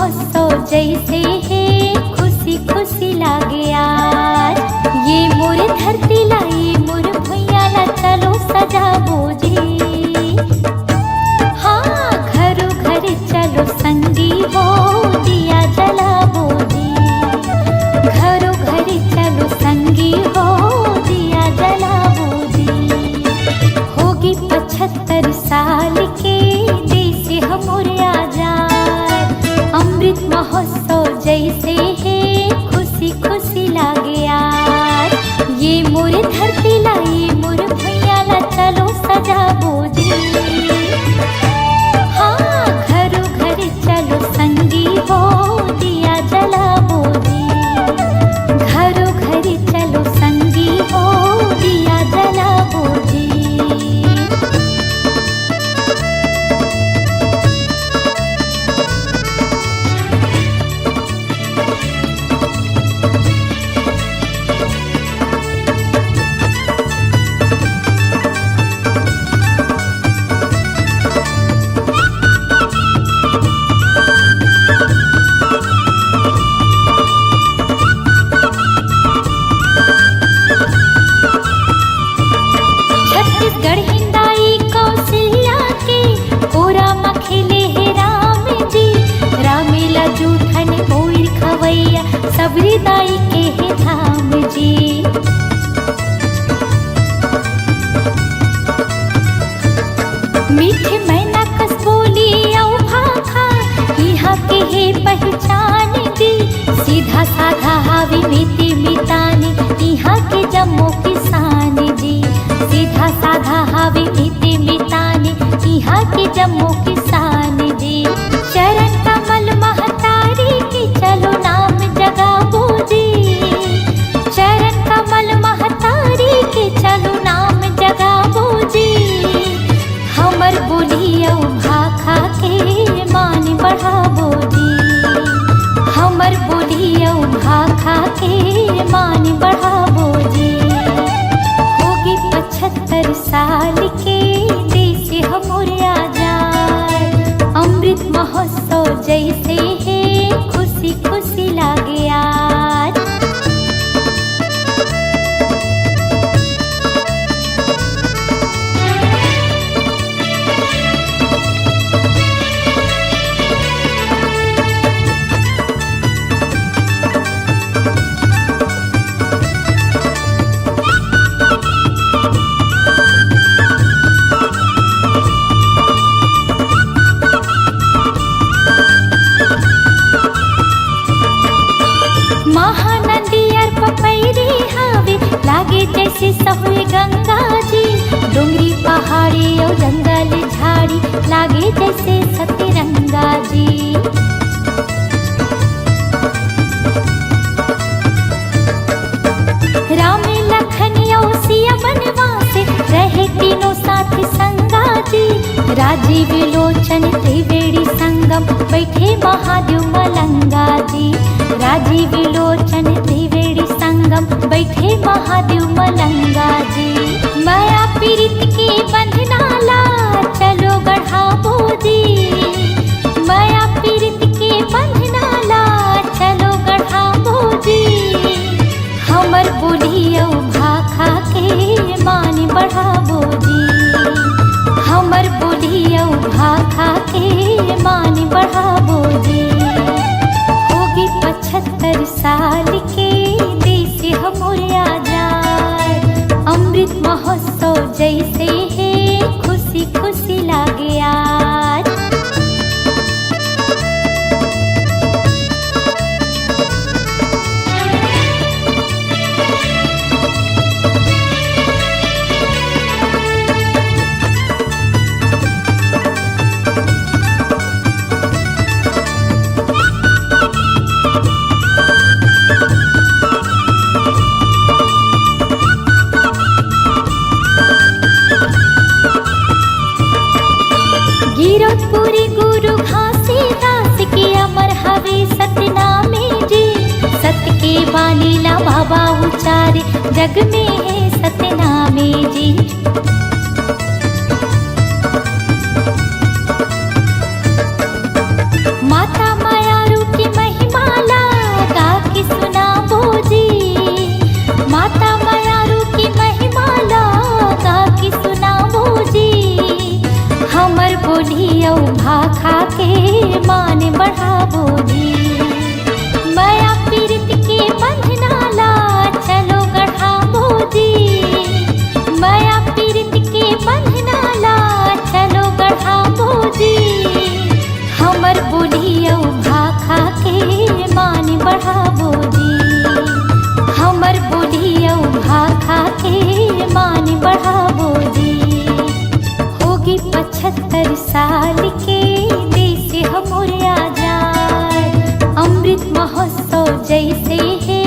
महोत्सव जैसे है खुशी खुशी लागे आज। ये मोर धरती ला ये मोर भैया ला चलो सजाबो जी। हाँ घरो घर चलो संगी हो दिया जलाबो जी। घरो घर चलो संगी हो दिया जलाबो जी। होगी 75 साल के देश हमोर आजाद। अमृत महोत्सव जैसे है खुशी खुशी लागे आज। ये मोर धरती ला ये मोर भैया ला चलो सजाबो जी। हाँ घरो घर चलो संगी हो दिया जलाबो जी। घरो घर चलो संगी हो दिया जलाबो जी। छत्तीसगढ़ हिंदाई कौशल्या के कोरा मखेले है राम जी। रामेला जूठन मोर खवैया सबरी दाई के है धाम जी। मीठे मैना कस बोली औ भाखा यहाँ के है पहचान जी। सीधा साधा हावी मीठी मितानी यहाँ के जम्मू किसान जी। सीधा साधा हावी मीठी मितानी यहाँ के जम्मू किसान जी। चरण कमल महतारी की चलो नाम जगाबो जी। चरण कमल महतारी के चलो नाम जगाबो जी। हमर बोलियो भाखा के मान बढ़ाबो जी। हमर बोलियो भाखा के मान बढ़ाबो जी। होगी 75 साल के देश हमोर आजाद। अमृत महोत्सव जैसे है खुशी खुशी लागे आज। महानदी और पपैरी हावे लागे जैसे सहुए गंगा जी। डोंगरी पहाड़ी और जंगल झाड़ी लागे जैसे सतरंगा जी। राम लखन सिया बनवास रहे तीनों साथ संगा जी। राजीव लोचन त्रिवेणी संगम बैठे महादेव मलंगा जी। राजीव लोचन त्रिवेणी संगम बैठे महादेव मलंगा जी। माया पीरित के बंधना ला चलो गढ़ाबो जी। माया पीरित के बंधना ला चलो गढ़ाबो जी। हमर बोलियो भाखा के मान बढ़ाबो जी। हमर बोलियो भाखा के मान बढ़ाबो जी। होगी 75 साल के देश हमोर आजाद। अमृत महोत्सव जैसे है खुशी खुशी लागे आज। गिरपुरी गुरु घासीदास के अमर हवे सतनामे जी। सत्य के बानी ला बाबा उचारे जग में है सतनामे जी। माता माया बोलियो भाखा के मान बढ़ाबो जी। हमर बोलियो भाखा के मान बढ़ाबो जी। होगी 75 साल के देश हमर आजाद। अमृत महोत्सव जैसे है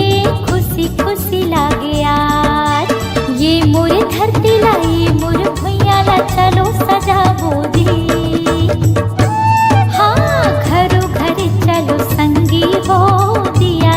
खुशी खुशी लागे आज। ये मोर धरती ला ये मोर भैया ला चलो सजाबो जी। हाँ घरो घर चलो संगी हो दिया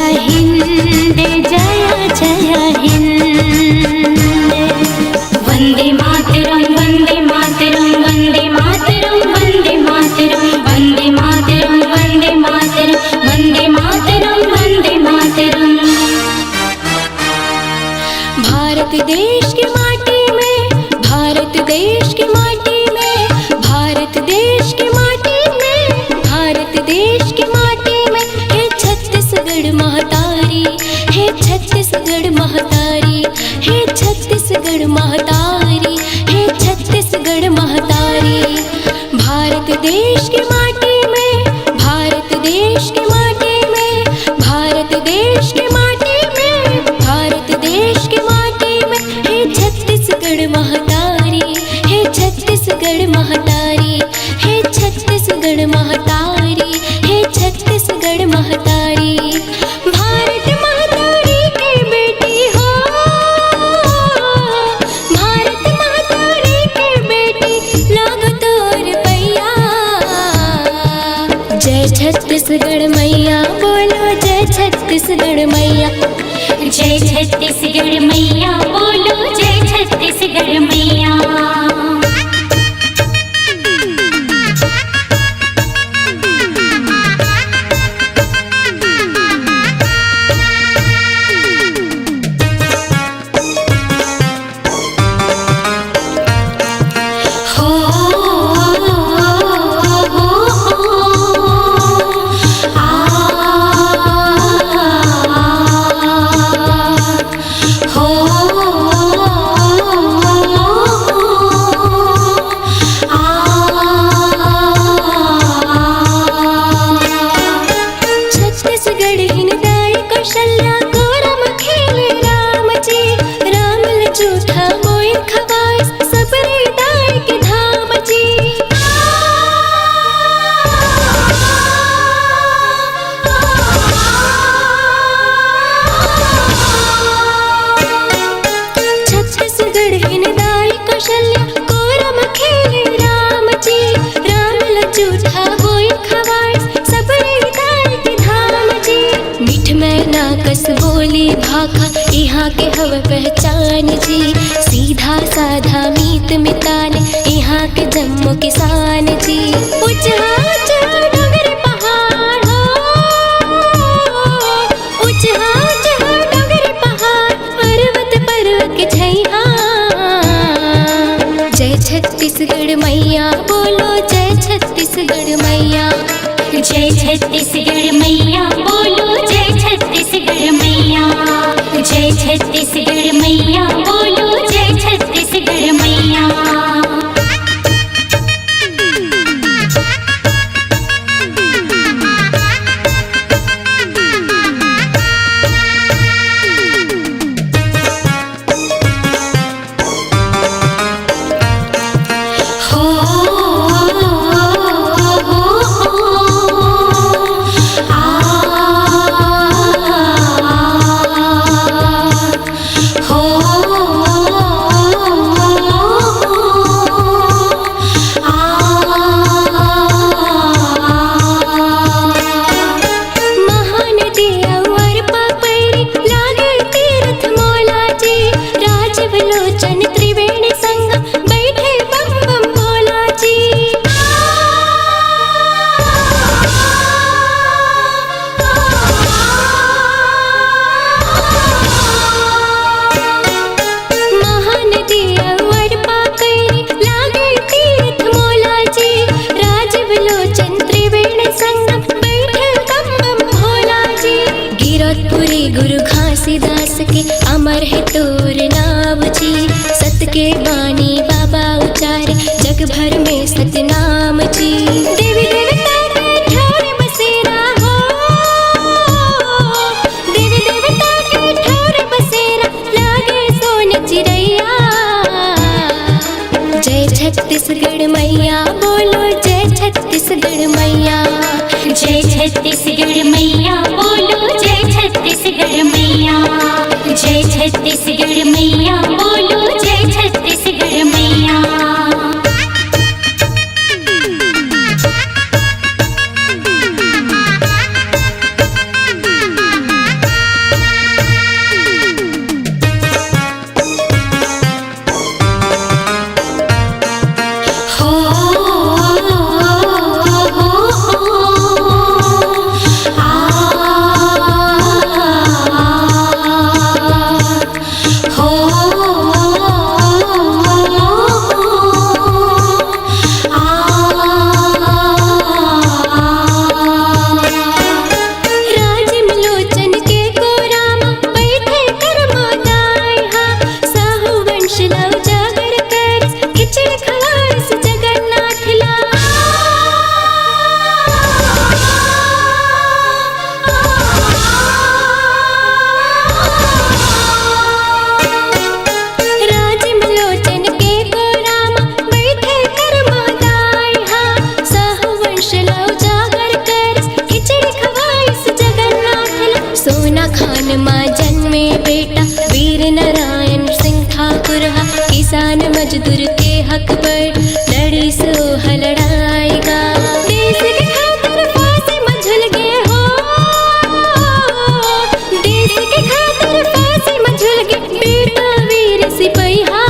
हिंद जय जय हिंद। वंदे मातरम वंदे मातरम वंदे मातरम वंदे मातरम वंदे मातरम वंदे मातरम वंदे मातरम वंदे मातरम। भारत देश की माटी में, भारत देश की माटी में, भारत देश की माटी में, भारत देश की माटी में है छत्तीसगढ़ महतारी, है छत्तीसगढ़ महतारी, है छत्तीसगढ़ महतारी, है छत्तीसगढ़ महतारी। भारत देश की माटी में, भारत देश की माटी में, भारत देश की माटी में, भारत देश की माटी में है छत्तीसगढ़ महतारी, है छत्तीसगढ़ महतारी, है छत्तीसगढ़ महतारी, है छत्तीसगढ़ महतारी। भारत महतारी की बेटी हो, भारत महतारी की बेटी लागो तोर पैया। जय छत्तीसगढ़ मैया बोलो, जय छत्तीसगढ़ मैया, जय छत्तीसगढ़ मैया बोलो, जय छत्तीसगढ़ मैया। बोली भाखा यहाँ के हव पहचान जी, सीधा साधा मीत मिताने यहाँ के जम्मू किसान जी। ऊंचा ऊंचा डोंगर पहाड़ हो, ऊंचा ऊंचा डोंगर पहाड़, पर्वत पर्वत के छैया। जय छत्तीसगढ़ मैया बोलो, जय छत्तीसगढ़ मैया, जय छत्तीसगढ़ मैया बोलो, जय छत्तीसगढ़ मैया, जय छत्तीसगढ़ मैया बोलो, जय छत्तीसगढ़ मैया। गुरु घासीदास के अमर है तोर नाम जी, सत के बानी बाबा उचारे जग भर में सतनाम जी। देवी देवता के ठार बसेरा हो, देवी देवता के ठार बसेरा लागे सोन चिड़ैया। जय छत्तीसगढ़ मैया बोलो, जय छत्तीसगढ़ मैया, जय छत्तीसगढ़ मैया बोलो, जय छत्तीसगढ़ मैया, जय छत्तीसगढ़ मैया बोलो, जय छत्तीसगढ़ मैया। खान माँ जन्मे बेटा वीर नारायण सिंह ठाकुर। किसान मजदूर के हक पर लड़ी सो लड़ाएगा। देश के खातिर फांसी में झूल गए हो, देश के खातिर फांसी में झूल गए बेटा वीर सिपहिया।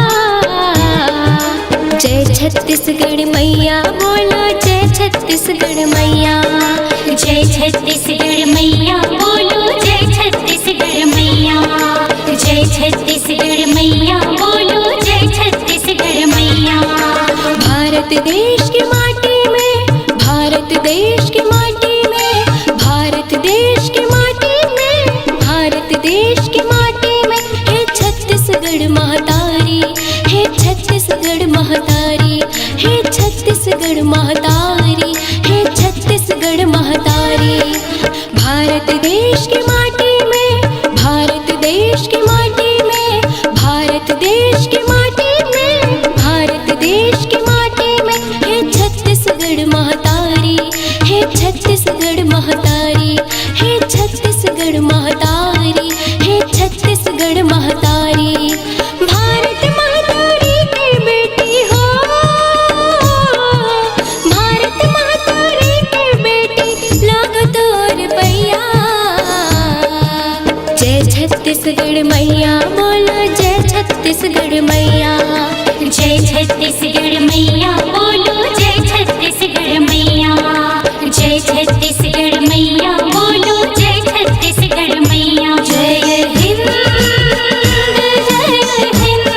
जय छत्तीसगढ़ मैया बोलो, जय छत्तीसगढ़ मैया। जय छत्तीसगढ़ मैया बोलो, जय छत्तीसगढ़ मैया। जय छत्तीसगढ़ मैया बोलो, जय छत्तीसगढ़ मैया। भारत देश की माटी में, भारत देश की माटी में, भारत देश की माटी में, भारत देश की माटी में है छत्तीसगढ़ महतारी, है छत्तीसगढ़ महतारी, है छत्तीसगढ़ महतारी, है छत्तीसगढ़ महतारी। भारत देश की माटी में, भारत देश की माटी में, भारत देश की माटी में, भारत देश की माटी में है छत्तीसगढ़ महतारी, है छत्तीसगढ़ महतारी, है छत्तीसगढ़ महतारी, है छत्तीसगढ़ महतारी। भारत महतारी की बेटी हो, भारत महतारी की बेटी लागो तोर पैया। जय छत्तीसगढ़ मैया बोलो, जय छत्तीसगढ़ मैया। जय छत्तीसगढ़ मैया बोलो, जय छत्तीसगढ़ मैया। जय छत्तीसगढ़ मैया बोलो, जय छत्तीसगढ़ मैया। जय हिंद, जय हिंद,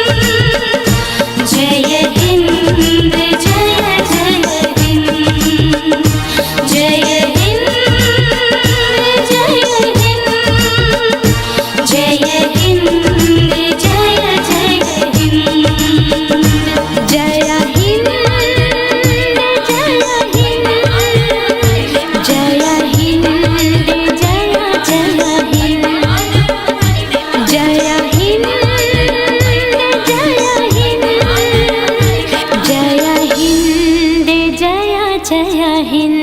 जय हिंद, जय जय हिंद। जय हिंद, जय हिंद, जय हिंद, जय जय हिंद। जय हिंद,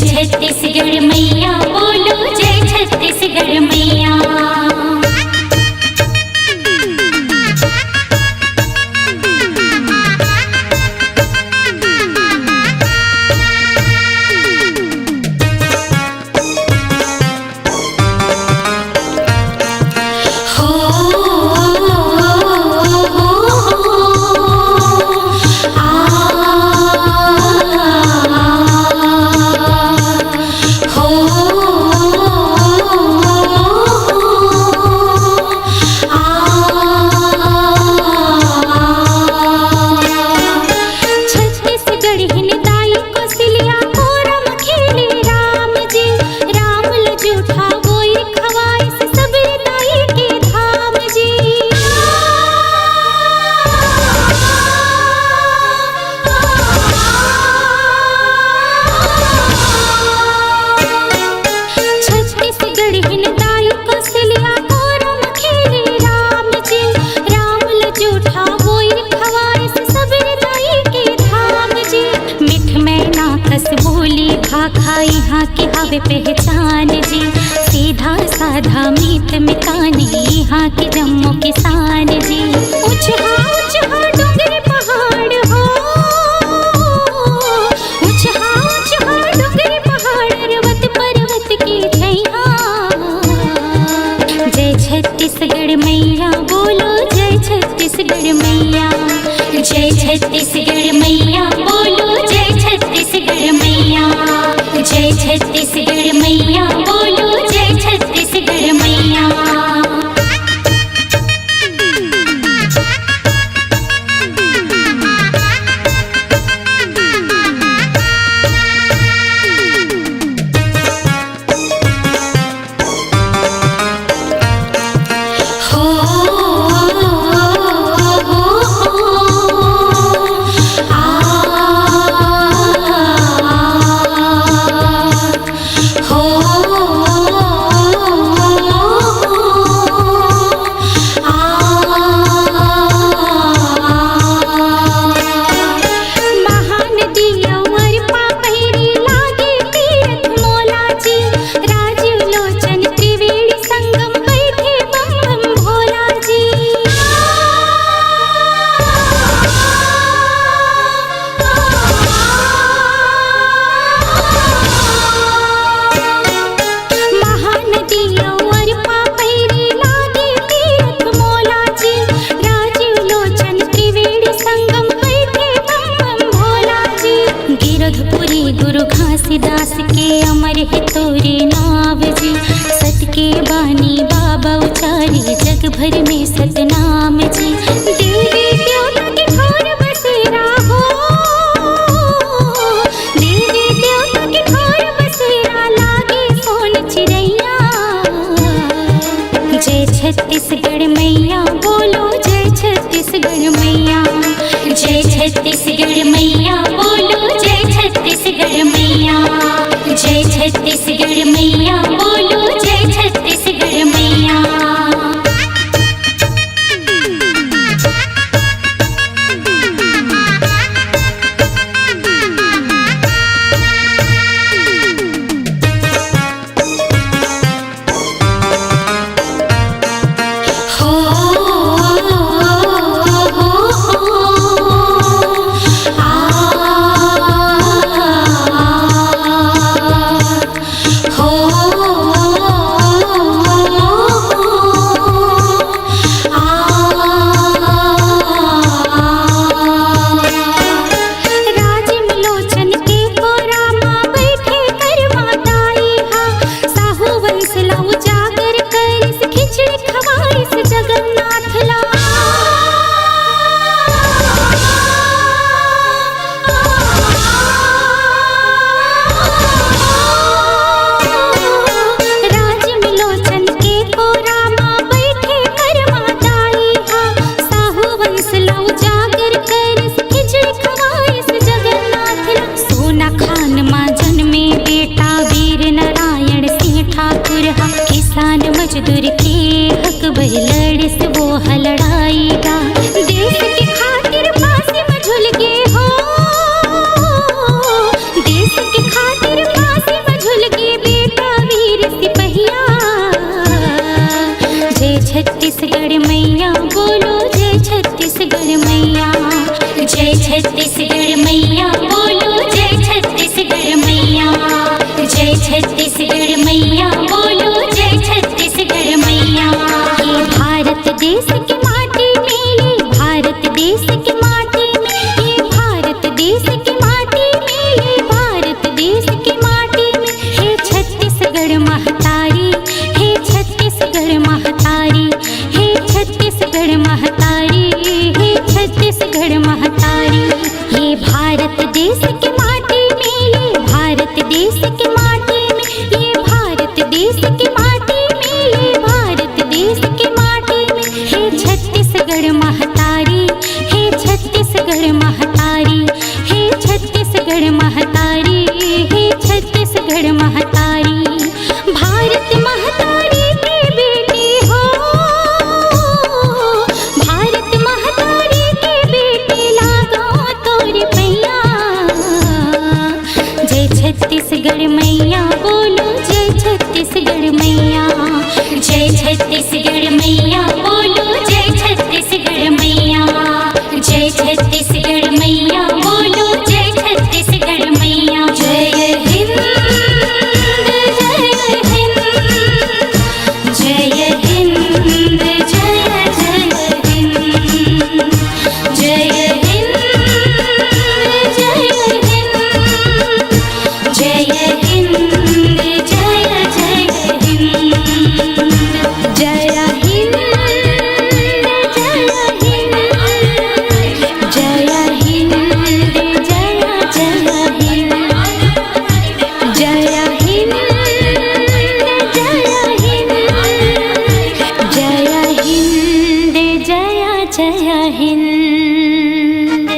छत्तीसगढ़ मैया बोलो, जय छत्तीसगढ़ मैया। हवे पहचान जी, सीधा साधा मीत मितानी यहाँ के जम्मू किसान जी। ऊंचा ऊंचा डोंगर पहाड़ हो, ऊंचा ऊंचा डोंगर पहाड़, पर्वत पर्वत की छैया। जय छत्तीसगढ़ मैया बोलो, जय छत्तीसगढ़ मैया। जय छत्तीसगढ़ मैया बोलो, जय छत्तीसगढ़ मैया। जय छत्तीसगढ़ मैया बोलो, जय छत्तीसगढ़ मैया। गुरु घासीदास के अमर है तोरे नाव जी, सत के बानी बाबा उचारी जग भर में सतनाम जी। देवी देवता के घर बसेरा हो, देवी देवता के घर बसेरा, लागे सोन चिड़ैया। जय छत्तीसगढ़ मैया बोलो, जय छत्तीसगढ़ मैया। जय छत्तीसगढ़ मैया बोलो, जय छत्तीसगढ़ मैया। जय छत्तीसगढ़ मैया बोलो, जय छत्तीसगढ़ मैया। किसान मजदूर के हक बहलड़ से वो हलड़ाएगा। देश के खातिर फांसी में झूल के हो, देश के खातिर फांसी में झूल के बेटा वीर सिपहिया। जय छत्तीसगढ़ मैया बोलो, जय छत्तीसगढ़ मैया। जय छत्तीसगढ़ मैया बोलो, जय छत्तीसगढ़ मैया। जय छत्तीसगढ़ मैया बोलो, जय छत्तीसगढ़ मैया। ये भारत देश की माटी में, ये भारत देश की माटी में, ये भारत देश की माटी में, ये भारत देश की माटी में। हे छत्तीसगढ़ महतारी, हे छत्तीसगढ़ महतारी, हे छत्तीसगढ़ महतारी, हे छत्तीसगढ़ महतारी। ये भारत देश की माटी में, ये भारत देश की माटी में, ये भारत देश की माटी में, ये भारत देश की माटी में। हे छत्तीसगढ़ महतारी, हे छत्तीसगढ़ महतारी, हे छत्तीसगढ़ महतारी, हे छत्तीसगढ़ महतारी। भारत महतारी की बेटी हो, भारत महतारी की बेटी, लागो तोर पैया। जय छत्तीसगढ़ मैया बोलो, जय हिंद।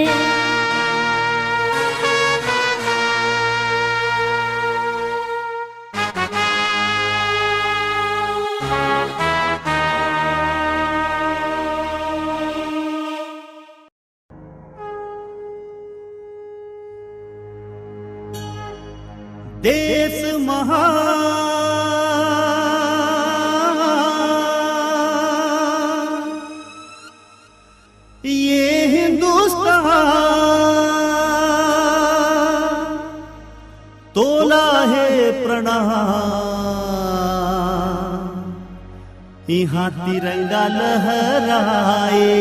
देश महान ये हिंदुस्तान, तोला है प्रणाम, यहाँ तिरंगा लहराए,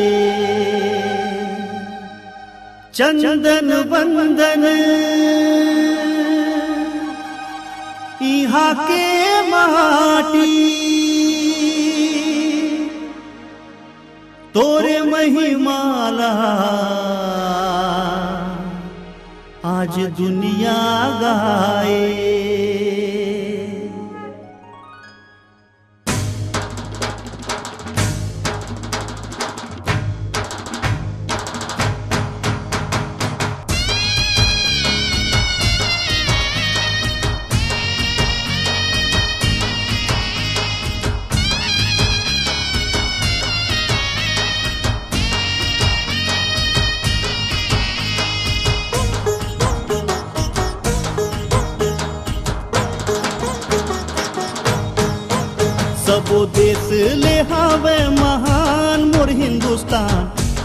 चंदन वंदन यहाँ के माटी, तोरे महिमाला आज दुनिया गाए। सबो देश ले हावे महान मोर हिंदुस्तान,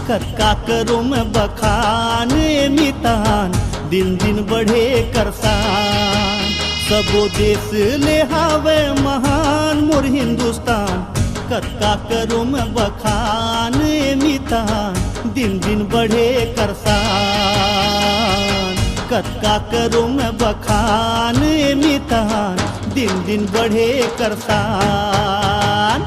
कक्का करो में बखान मितान, दिन दिन बढ़े करसान। सबो देश ले हावे महान मोर हिंदुस्तान, कक्का करो में बखान मितान, दिन दिन बढ़े करसान। कक्का करो में बखान मितान, दिन दिन बढ़े करसान।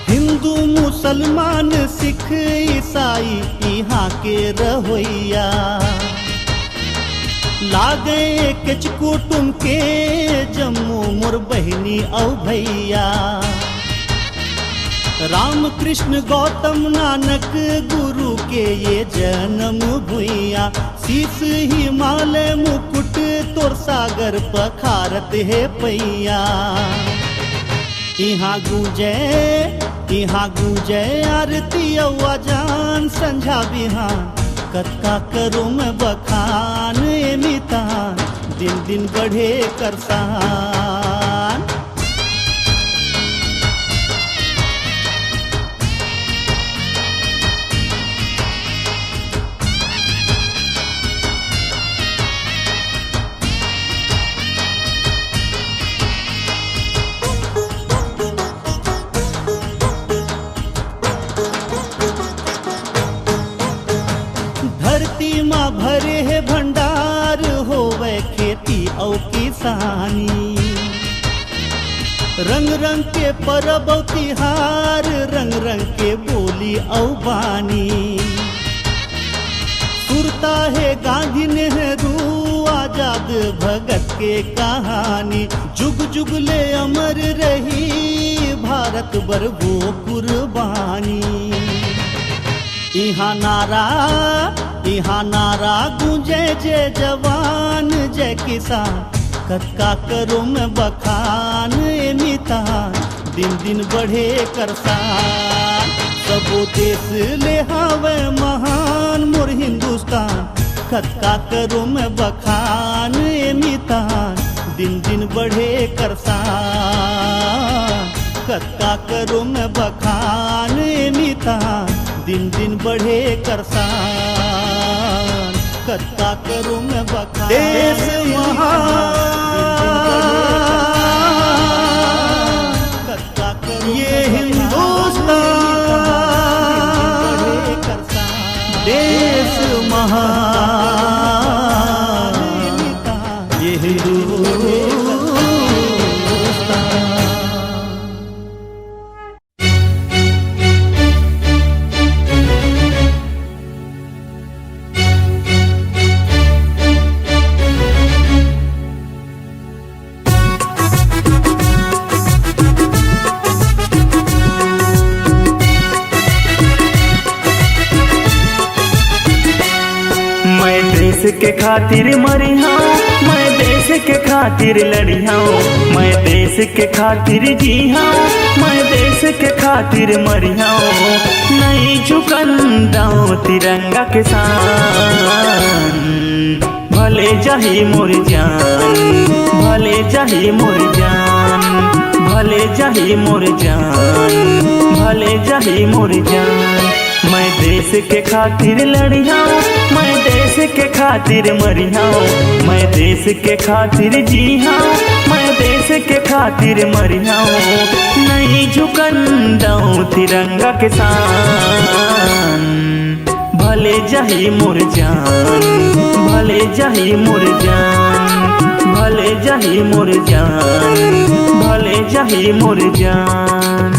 हिंदू मुसलमान सिख ईसाई यहाँ के रहोइया, लागे किच कुटुम के जम्मू मोर बहनी औ भैया। राम कृष्ण गौतम नानक गुरु के ये जन्म भुइया, शीस हिमालय मुकुट तोर सागर पखारत है पैया। यहाँ गूंजे आरती अजान संझा बिहान, कक्का करो में बखान मितान, दिन दिन बढ़े करसान। धरती माँ भरे है भंडार होवे खेती औ किसानी, रंग रंग के परब औ तिहार, रंग रंग के बोली औ बानी। सुरता है गांधी नेहरू आजाद भगत के कहानी, जुग जुग ले अमर रही भारत बर वो कुर्बानी। यहाँ नारा गूंजे जय जवान जय किसान, कक्का करो में बखान मितान, दिन दिन बढ़े करसान। सबो देश ले हावे महान मोर हिंदुस्तान, कक्का करो में बखान मितान, दिन दिन बढ़े करसान। कक्का करो में बखान मितान, दिन दिन बढ़े करसान। कक्का करो में बखान देश महान, कक्का करो ये हिंदुस्तान, देश महान ये हिंदुस्तान। देश के खातिर मरी हूँ, मैं देश के खातिर लड़ी हूँ, मैं देश के खातिर जी हूँ, मैं देश के खातिर मरी हूँ। नहीं झुकंदाऊँ तिरंगा के शान, भले जाही मोर जान, भले जाही मोर जान, भले जाही मोर जान, भले जाही मोर जान। मैं देश के खातिर लड़ी हूँ, मैं देश के खातिर मरी हूँ, मैं देश के खातिर जी हूँ, मैं देश के खातिर मरी हूँ। नहीं झुकंदाऊँ तिरंगा के शान, भले जाही मोर जान, भले जाही मोर जान, भले जाही मोर जान, भले जाही मोर जान।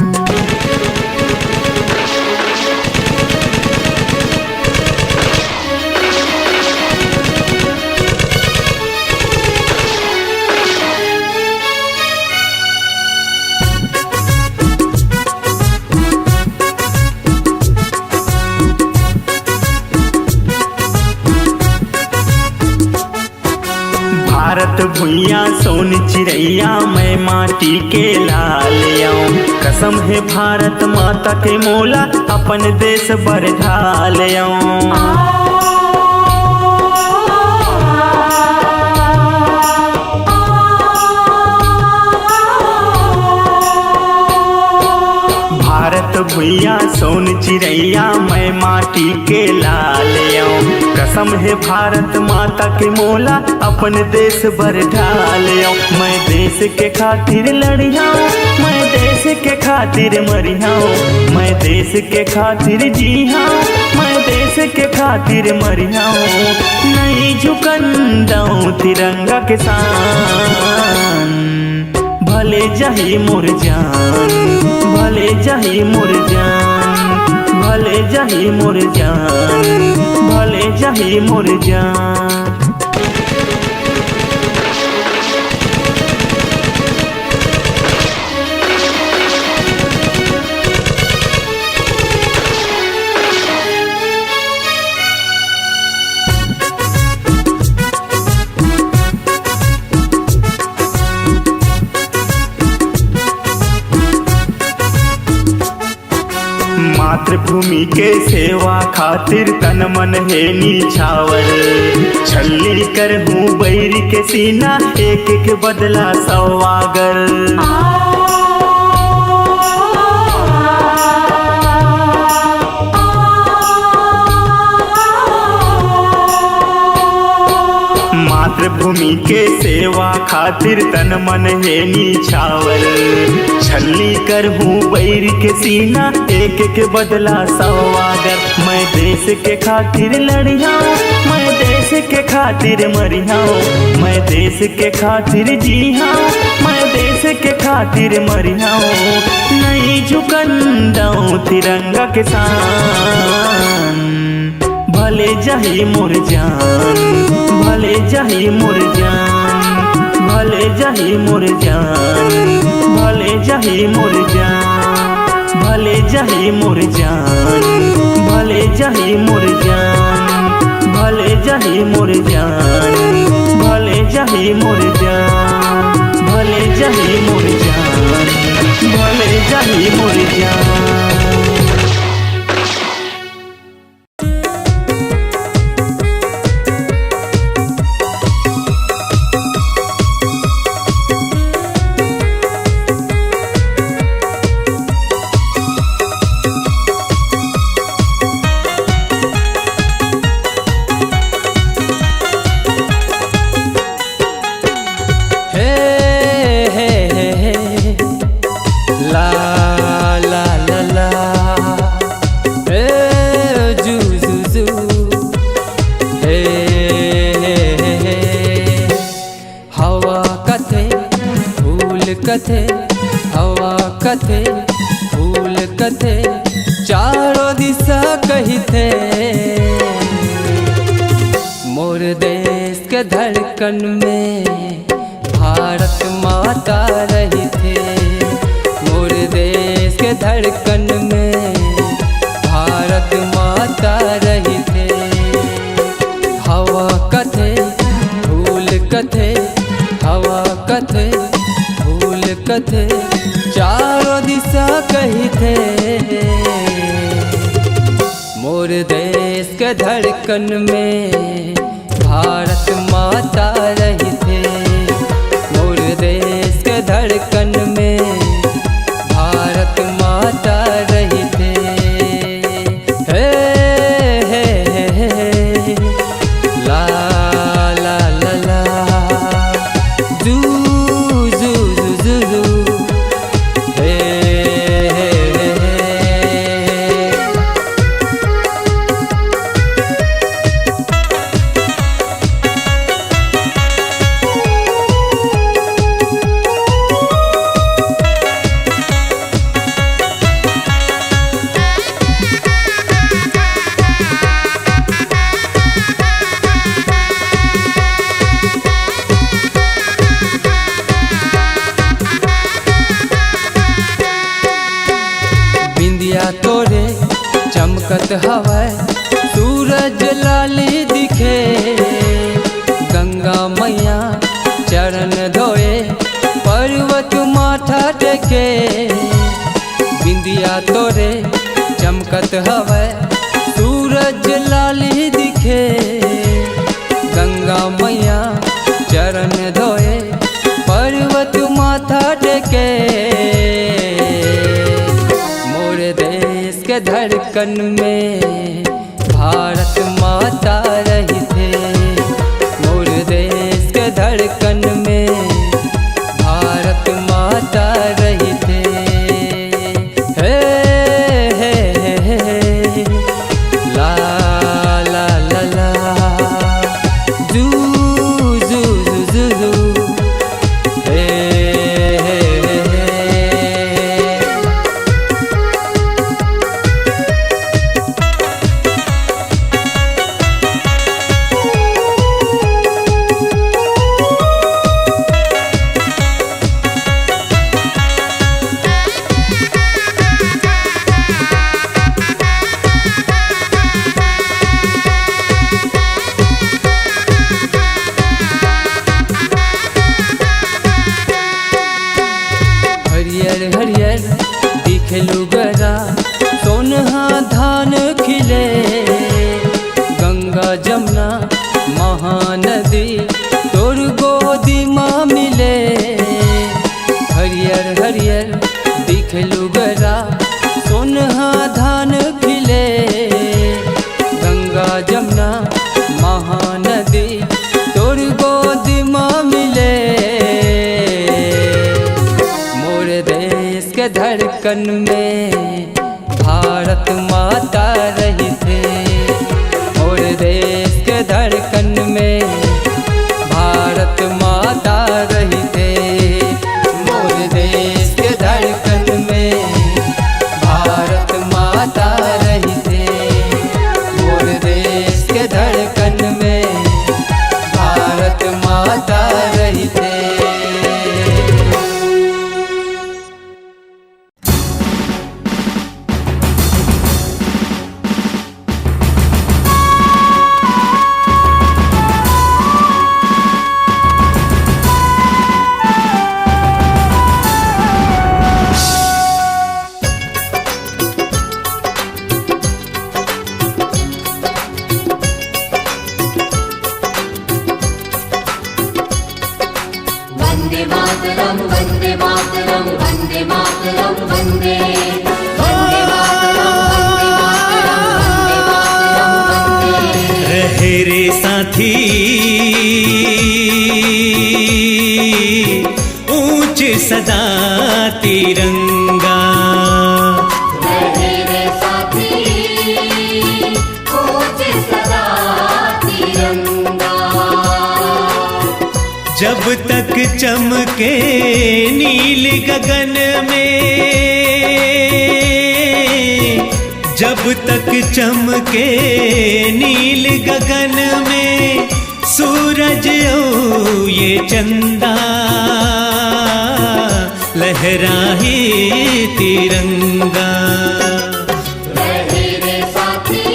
भारत भुइया सोन चिड़ैया मैं माटी के लाल आऊं, कसम है भारत माता के मोला अपन देश पर ढाल आऊं। भारत भुइया सोन चिड़ैया मैं माटी के लाल आऊं, कसम है भारत माता के मोला अपन देश भर ढाल आऊं। मैं देश के खातिर लड़ी हूँ, मैं देश के खातिर मरी हूँ, मैं देश के खातिर जी हूँ, मैं देश के खातिर मरी हूँ। नहीं झुकंदाऊँ तिरंगा के शान, भले जाही मोर जान, भले जाही मोर जान, भले जाही मोर जान, भले जाही मोर जान। मातृभूमि के सेवा खातिर तन मन है निछावर, छल्ली कर हूँ बैर के सीना एक एक बदला सवागर। मातृभूमि के सेवा खातिर तन मन है निछावर, छल्ली कर हूँ बैर के सीना एक एक बदला सवागर। मैं देश के खातिर लड़ी हूँ, मैं देश के खातिर मरी हूँ, मैं देश के खातिर जी हूँ, मैं देश के खातिर मरी हूँ। नहीं झुकंदाऊँ तिरंगा के शान, भले जाही मोर जान, भले जाही मोर जान, भले जाही मोर जान, भले जाही मोर जान, भले जाही मोर जान, भले जाही मोर जान, भले जाही मोर जान, भले जाही मोर जान, भले जाही मोर जान, भले जाही मोर जान। कथे हवा कथे फूल कथे चारों दिशा कही थे, मोर देश के धड़कन में भारत माता रही थे, मोर देश के धड़कन में भारत माता रही थे। हवा कथे हवा कथे फूल कथे चारों दिशा कही थे। मोर देश के धड़कन में भारत माता रही थे। मोर देश के धड़कन में भारत माता रही थे। हे हे हे हे ला ला ला ला जू जू जू जू हे हे हे। बिंदिया तोरे चमकत हवै सूरज लाली दिखे। गंगा मैया चरण धोए पर्वत माथा टेके। बिंदिया तोरे चमकत हवै सूरज लाली दिखे। गंगा मैया चरण धोए पर्वत माथा टेके। मोर देश के धड़कन में भारत माता रही थे। मोर देश के धड़कन में भारत माता रही थे। हे हे हे हे ला ला ला ला जू जू जू जू हे हे हे। हरियर हरियर दिखलू गरा सोनहा धान खिले। गंगा जमुना महानदी तोर गोदी माँ मिले। हरियर हरियर दिखलू गरा सोनहा धान खिले। गंगा जमुना महानदी तोर गोदी माँ मिले। मोर देश के धड़कन में भारत माता रही थे। मोर देश के धड़कन में भारत माता रही थे। मोर देश के धड़कन में भारत माता रही थे। मोर देश के धड़कन में भारत माता रही थे। वन्दे मातरं वन्दे मातरं वन्दे मातरं वन्दे वन्दे मातरं वन्दे मातरं वन्दे मातरं वन्दे। रहे रे साथी ऊंच सदा तिरंगा। रहे रे साथी ऊंच सदा तिरंगा। जब तक चमके नील गगन में, जब तक चमके नील गगन में सूरज ओ ये चंदा, लहराए तिरंगा। रहे रे साथी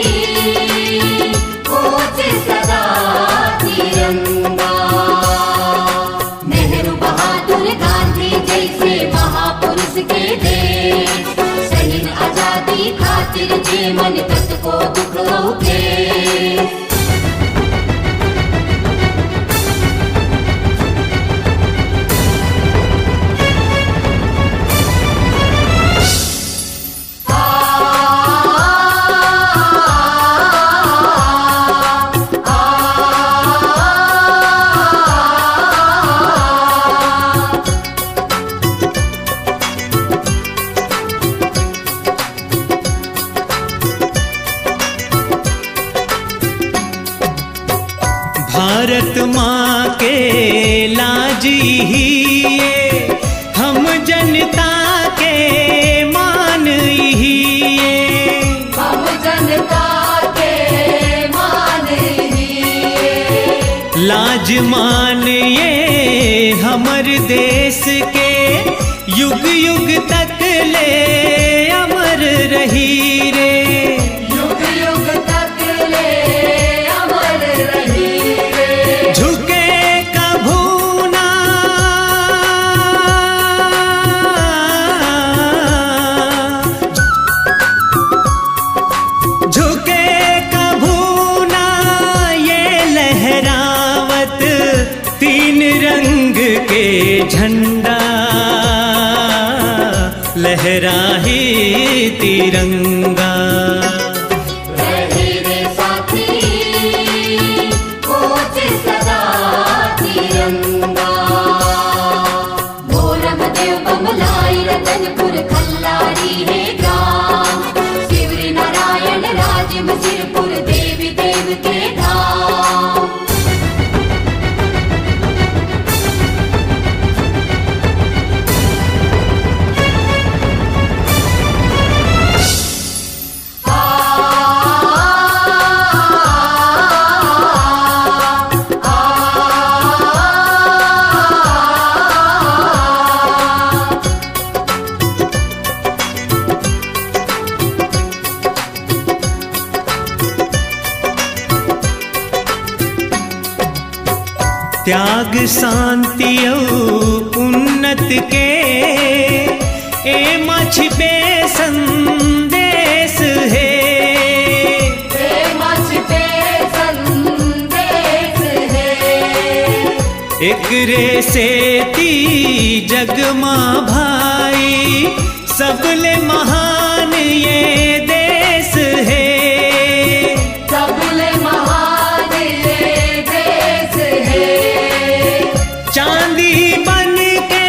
ऊंच सदा तिरंगा। उसके देश सहीन आजादी खातिर जे मन तत को दुख औखे भारत माँ के लाज ही ये हम जनता के मान ही ये हम जनता के मान ही ये लाज मान ये हमर देश के युग युग तक ले अमर रही रे युग युग तक ले अमर रही झुके कभू ना झुके कभू ना ये लहरावत तीन रंग के झंडा लहरा ही तिरंगा रहे रे साथी कोच सदा तिरंगा मोरम देव बमलाई रतनपुर खल्लारी है गांव शिवरी नारायण राजिम सिरपुर देवी देव के धाम त्याग शांति और उन्नत के ए मछ पे संदेश है प्रेमच पे संदेश है एक रे से ती जग माँ भाई सबले महान ये देश है सबले महान ये देश है चांदी बन के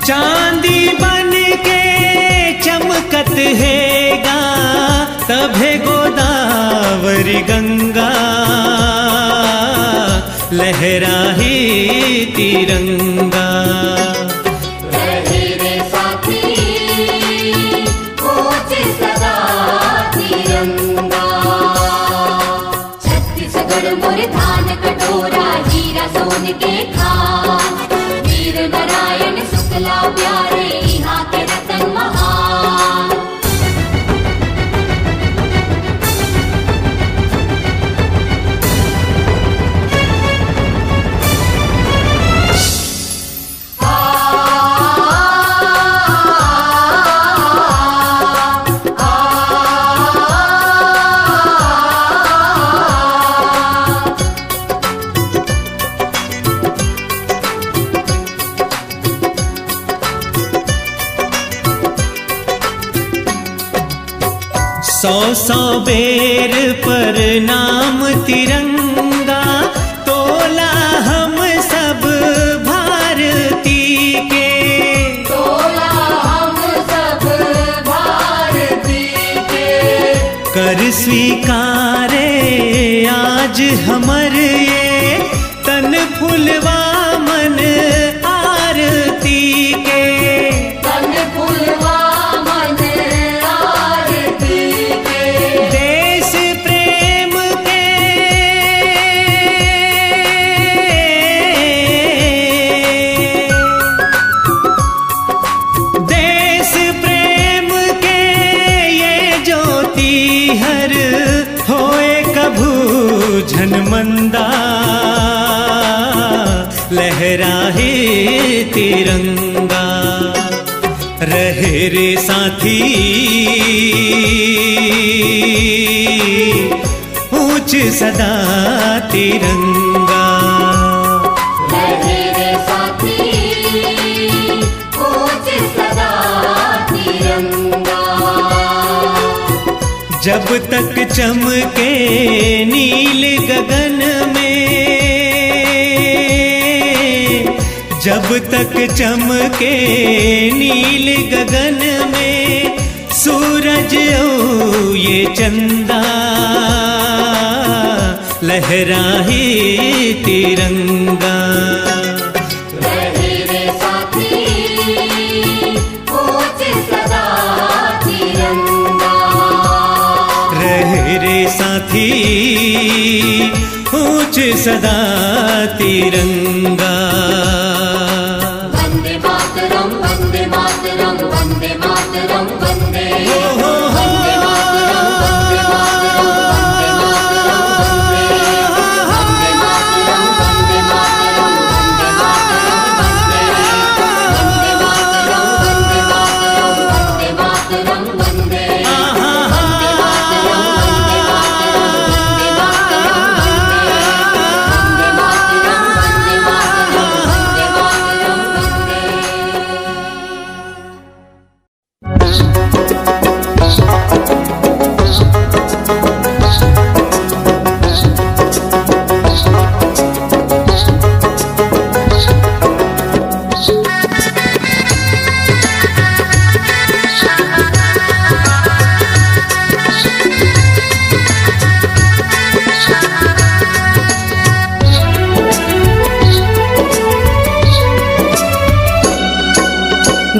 चांदी बन के चमकत हैगा तभे गोदावरी गंगा लहरा ही तिरंगा रहे रे साथी कोच सदा तिरंगा छत्तीसगढ़ मोर धान कटोरा हीरा सोन के खान वीर नारायण शुक्ला प्यारे यहाँ के रतन महान सौ सौ बेर पर नाम तिरंगा तोला हम सब भारती के तोला हम सब भारती के कर स्वीकारे आज हमर ये तन फुलवा मन आरती के तन फुलवा मन आरती के देश प्रेम के देश प्रेम के ये ज्योति हर होए कभू बूझन मंदा लहराए तिरंगा। रहे रे साथी ऊंच सदा तिरंगा। रहे रे साथी ऊंच सदा तिरंगा। जब तक चमके नील गगन में, जब तक चमके नील गगन में सूरज ओ ये चंदा लहराए तिरंगा। रहे रे साथी ऊंच सदा तिरंगा। रहे रे साथी ऊंच सदा तिरंगा। वंदे मातरम वंदे मातरम वंदे मातरम वंदे। वंदे मातरम वंदे मातरम वंदे मातरम वंदे। वंदे मातरम वंदे मातरम वंदे मातरम वंदे। वंदे मातरम वंदे मातरम वंदे मातरम वंदे। वंदे मातरम वंदे मातरम वंदे मातरम वंदे। वंदे मातरम वंदे मातरम वंदे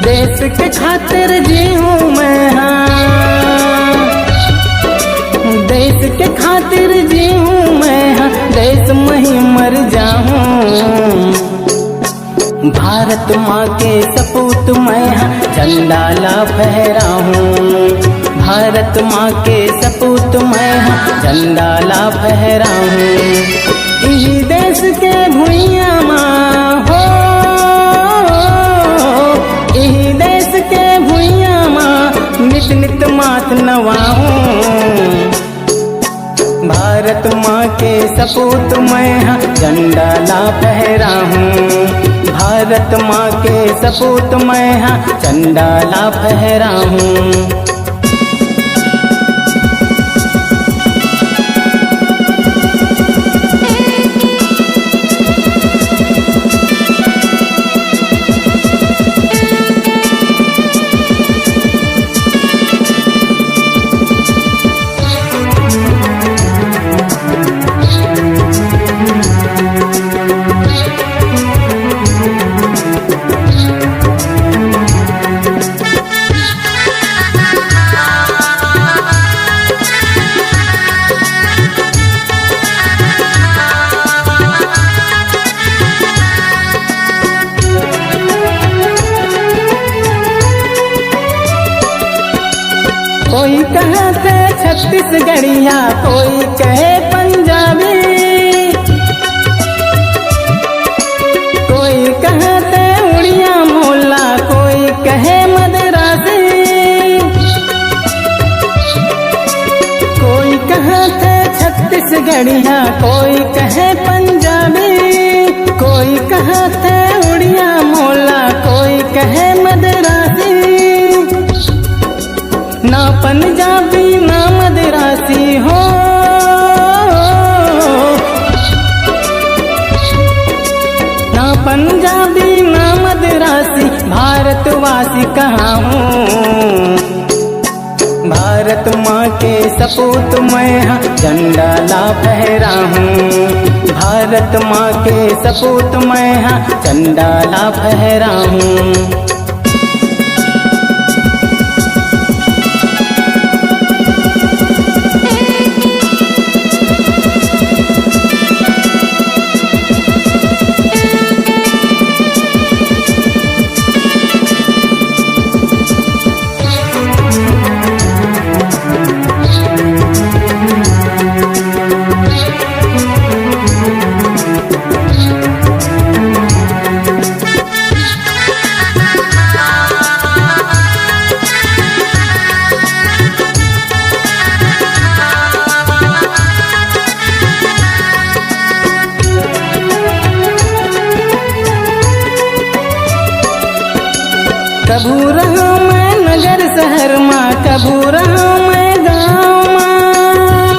देश के खातिर जीऊँ मैं, हाँ देश के खातिर जीऊँ मैं, हाँ देश में ही मर जाऊँ। भारत माँ के सपूत मैं, हाँ झंडा ला फहराऊँ। भारत माँ के सपूत मैं, हाँ झंडा ला फहराऊँ। इही देश के भुइया माँ हो, इही देश के भुइया माँ नित नित मात नवाऊँ। भारत माँ के सपूत मैं, हाँ झंडा ला फहराऊँ। भारत माँ के सपूत मैं, हाँ झंडा ला फहराऊँ। कोई कहते छत्तीसगढ़िया, कोई कहे पंजाबी, कोई कहते उड़िया मोला, कोई कहे मद्रासी, कोई कहते छत्तीसगढ़िया, कोई कहे पंजाबी, कोई कहते उड़िया मोला, कोई कहे मद्रासी। ना पंजाबी ना मद्रासी हो, ना पंजाबी ना मद्रासी, भारतवासी कहाँ हूँ। भारत माँ के सपूत मैं, हाँ झंडा ला फहराऊँ। भारत माँ के सपूत मैं, हाँ झंडा ला फहराऊँ। कभू रहा मैं नगर शहर माँ, कभू रहा मैं गाँव माँ,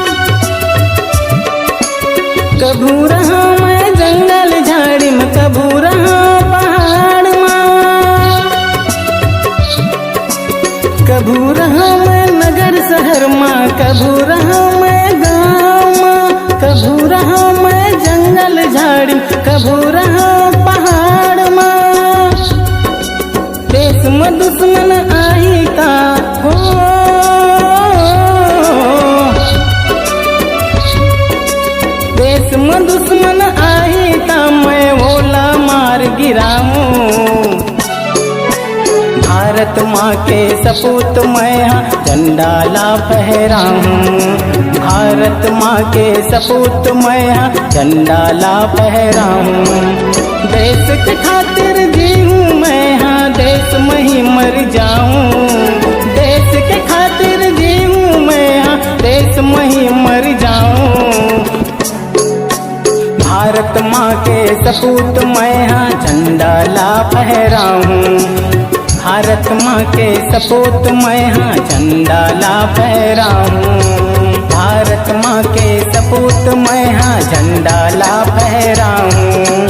कभू रहा मैं जंगल झाड़ी में, कभू रहा पहाड़ माँ, कभू रहा मैं नगर शहर माँ, कभू रहा मैं गाँव माँ, कभू रहा मैं जंगल झाड़ी, कभू रहा पहाड़ माँ। देश में दुश्मन आई का हो, देश में दुश्मन आई का मैं ओला मार गिराऊं। भारत माँ के सपूत मैं हाँ झंडाला फहराऊं, भारत माँ के सपूत मैं हाँ झंडाला फहराऊं। देश के खातिर जीऊं मैं हाँ देश में ही मर जाऊं, देश के खातिर जीऊं मैं हाँ देश में ही मर जाऊं। भारत माँ के सपूत मैं हाँ झंडाला फहराऊं, भारत माँ के सपूत मैं हाँ झंडाला फहराऊं, भारत माँ के सपूत मैं हाँ झंडाला फहराऊं,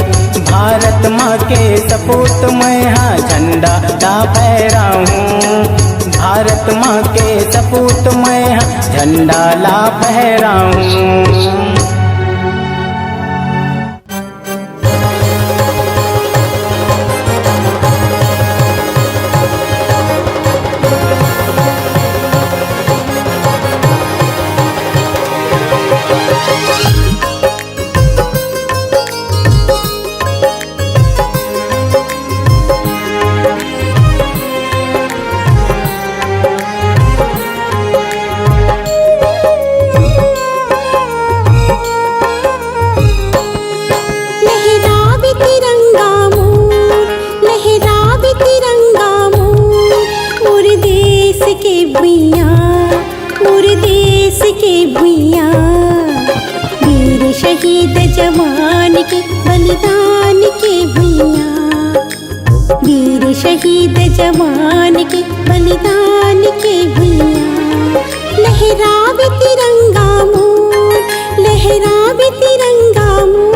भारत माँ के सपूत मैं हाँ झंडाला फहराऊं, भारत माँ के सपूत मैं हाँ झंडाला फहराऊं। शहीद जवान के बलिदान के भैया, वीर शहीद जवान के बलिदान के भैया। लहरावे तिरंगा मोर, लहरावे तिरंगा मोर।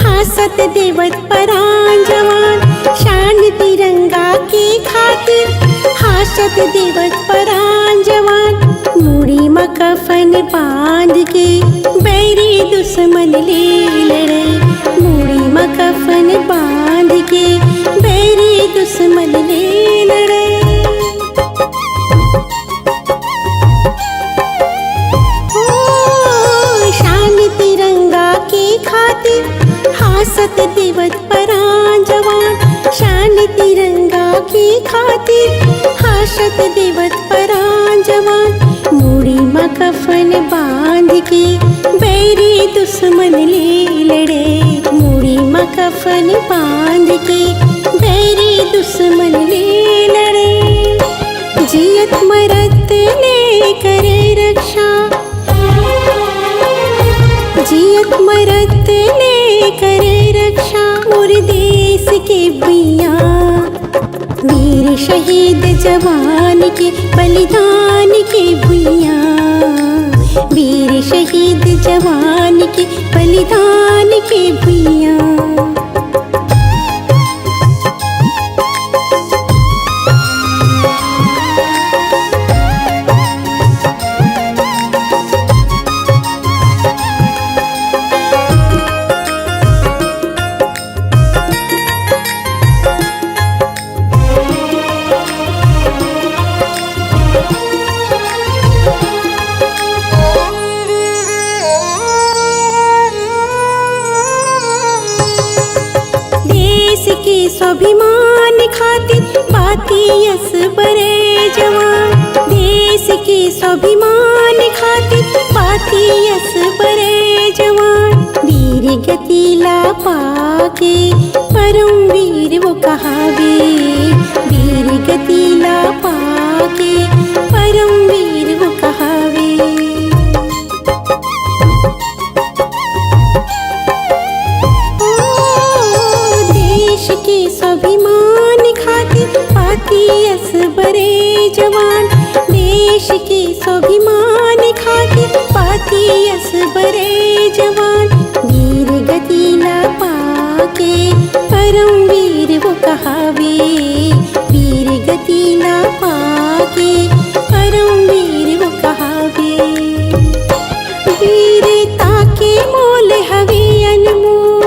हासत देवत परान जवान, शान तिरंगा के खातिर हासत देवत परान जवान। मूड़ी में कफन बांध के बैरी दुश्मन ले लड़े, मूड़ी में कफन बांध के बैरी दुश्मन ले लड़े। हासत देवत परान जवान, शान तिरंगा के खातिर हासत देवत परान जवान। मूड़ी में कफन बांध के बैरी दुश्मन ले लड़े, मूड़ी में कफन बांध के बैरी दुश्मन ले लड़े। जियत मरत ले करे रक्षा, जियत मरत ले करे रक्षा मोर देश के भैया। वीर शहीद जवान के बलिदान के भैया, वीर शहीद जवान के बलिदान के भैया। पाती यस बरे जवान, देश के स्वाभिमान खातिर पाती यस बरे जवान। वीर गतिला पाके परम वीर वो कहावे, वीर गतिला पाके परम वीर वो कहावे। देश के स्वाभिमान खातिर पाती यस बरे जवान, देश के स्वाभिमान खातिर पाती यस बरे जवान। वीर गतिला पाके परम वीर वो कहावे, वीर गतिला पाके परम वीर वो कहावे। वीरता के मोल हवे अनमोल,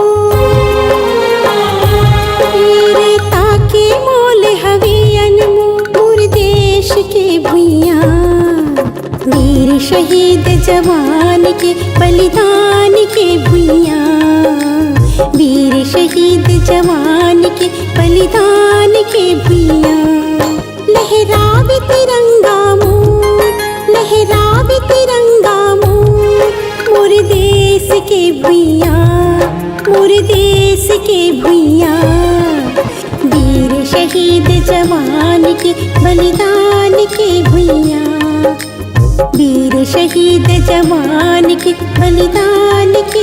वीरता के मोल हवे अनमोल। मोर देश के भुइया वीर शहीद जवान के बलिदान के भुइया, वीर शहीद जवान के बलिदान के भुइया। लहरावे तिरंगा मोर, लहरावे तिरंगा मोर, मोर देश के भुइया, मोर देश के भुइया। वीर शहीद जवान के बलिदान के भुइया, वीर शहीद जवान के बलिदान के